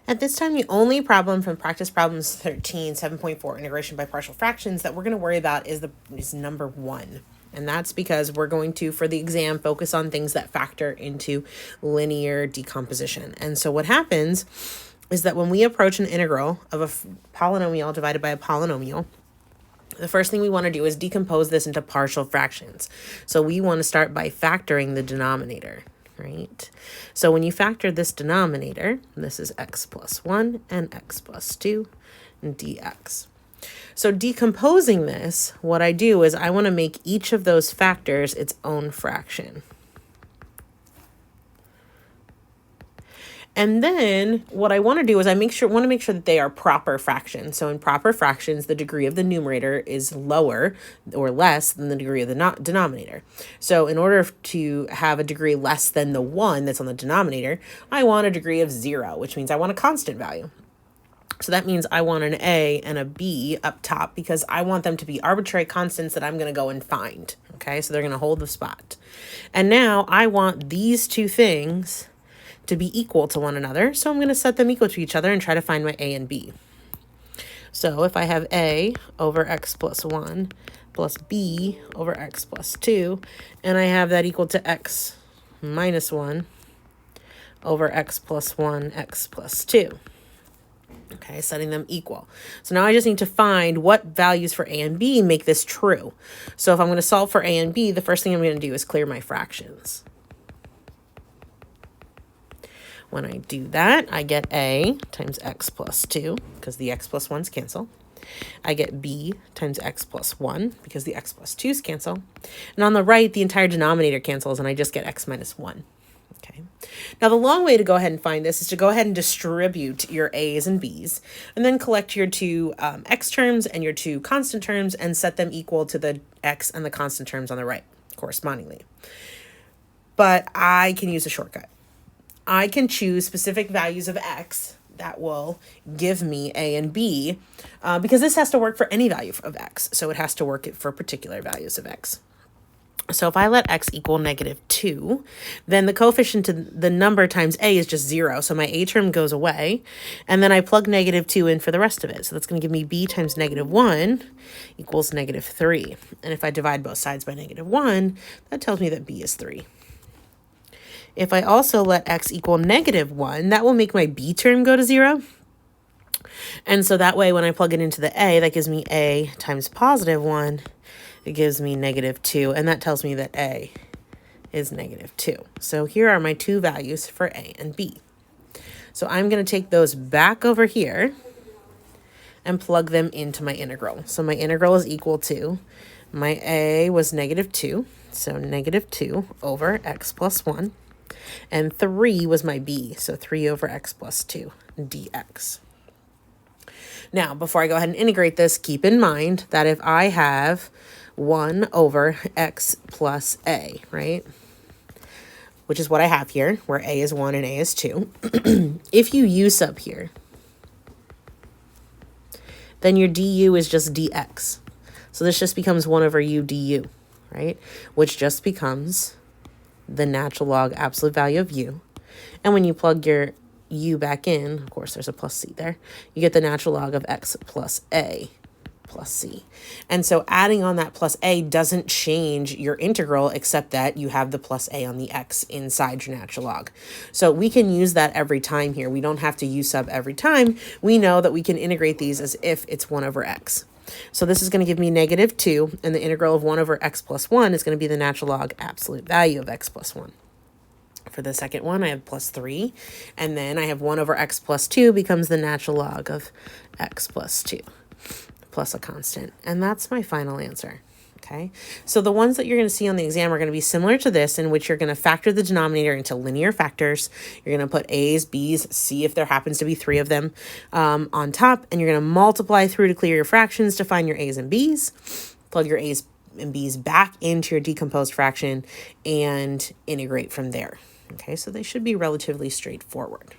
At this time, the only problem from practice problems 13, 7.4, integration by partial fractions that we're going to worry about is number 1. And that's because we're going to, for the exam, focus on things that factor into linear decomposition. And so what happens is that when we approach an integral of a polynomial divided by a polynomial, the first thing we want to do is decompose this into partial fractions. So we want to start by factoring the denominator, right? So when you factor this denominator, this is x plus 1 and x plus 2 and dx. So decomposing this, what I do is I want to make each of those factors its own fraction. And then what I want to do is want to make sure that they are proper fractions. So in proper fractions, the degree of the numerator is lower or less than the degree of the denominator. So in order to have a degree less than the 1 that's on the denominator, I want a degree of 0, which means I want a constant value. So that means I want an A and a B up top because I want them to be arbitrary constants that I'm going to go and find. Okay, so they're going to hold the spot. And now I want these two things to be equal to one another. So I'm going to set them equal to each other and try to find my A and B. So if I have A over x plus 1 plus B over x plus 2, and I have that equal to x minus 1 over x plus 1, x plus 2. Okay, setting them equal. So now I just need to find what values for A and B make this true. So if I'm going to solve for A and B, the first thing I'm going to do is clear my fractions. When I do that, I get A times x plus 2, because the x plus 1's cancel. I get B times x plus 1, because the x plus 2's cancel. And on the right, the entire denominator cancels, and I just get x minus 1. Okay. Now, the long way to go ahead and find this is to go ahead and distribute your A's and B's, and then collect your two x terms and your two constant terms and set them equal to the x and the constant terms on the right, correspondingly. But I can use a shortcut. I can choose specific values of x that will give me A and B, because this has to work for any value of x, so it has to work for particular values of x. So if I let x equal -2, then the coefficient to the number times A is just 0. So my A term goes away. And then I plug -2 in for the rest of it. So that's going to give me B times -1 equals -3. And if I divide both sides by -1, that tells me that B is 3. If I also let x equal -1, that will make my B term go to 0. And so that way, when I plug it into the A, that gives me A times +1. It gives me -2, and that tells me that A is -2. So here are my two values for A and B. So I'm going to take those back over here and plug them into my integral. So my integral is equal to, my A was -2, so -2 over x plus 1, and 3 was my B, so 3 over x plus 2 dx. Now, before I go ahead and integrate this, keep in mind that if I have 1 over x plus A, right? Which is what I have here, where A is 1 and A is 2. If you u sub here, then your du is just dx. So this just becomes 1 over u du, right? Which just becomes the natural log absolute value of u. And when you plug your u back in, of course there's a plus c there, you get the natural log of x plus A plus c. And so adding on that plus a doesn't change your integral, except that you have the plus a on the x inside your natural log. So we can use that every time here. We don't have to u sub every time. We know that we can integrate these as if it's 1 over x. So this is going to give me -2, and the integral of 1 over x plus 1 is going to be the natural log absolute value of x plus 1. For the second one, I have plus 3, and then I have 1 over x plus 2 becomes the natural log of x plus 2, plus a constant. And that's my final answer. Okay, so the ones that you're going to see on the exam are going to be similar to this, in which you're going to factor the denominator into linear factors. You're going to put A's, B's, C if there happens to be 3 of them on top, and you're going to multiply through to clear your fractions to find your A's and B's. Plug your A's and B's back into your decomposed fraction and integrate from there. Okay, so they should be relatively straightforward.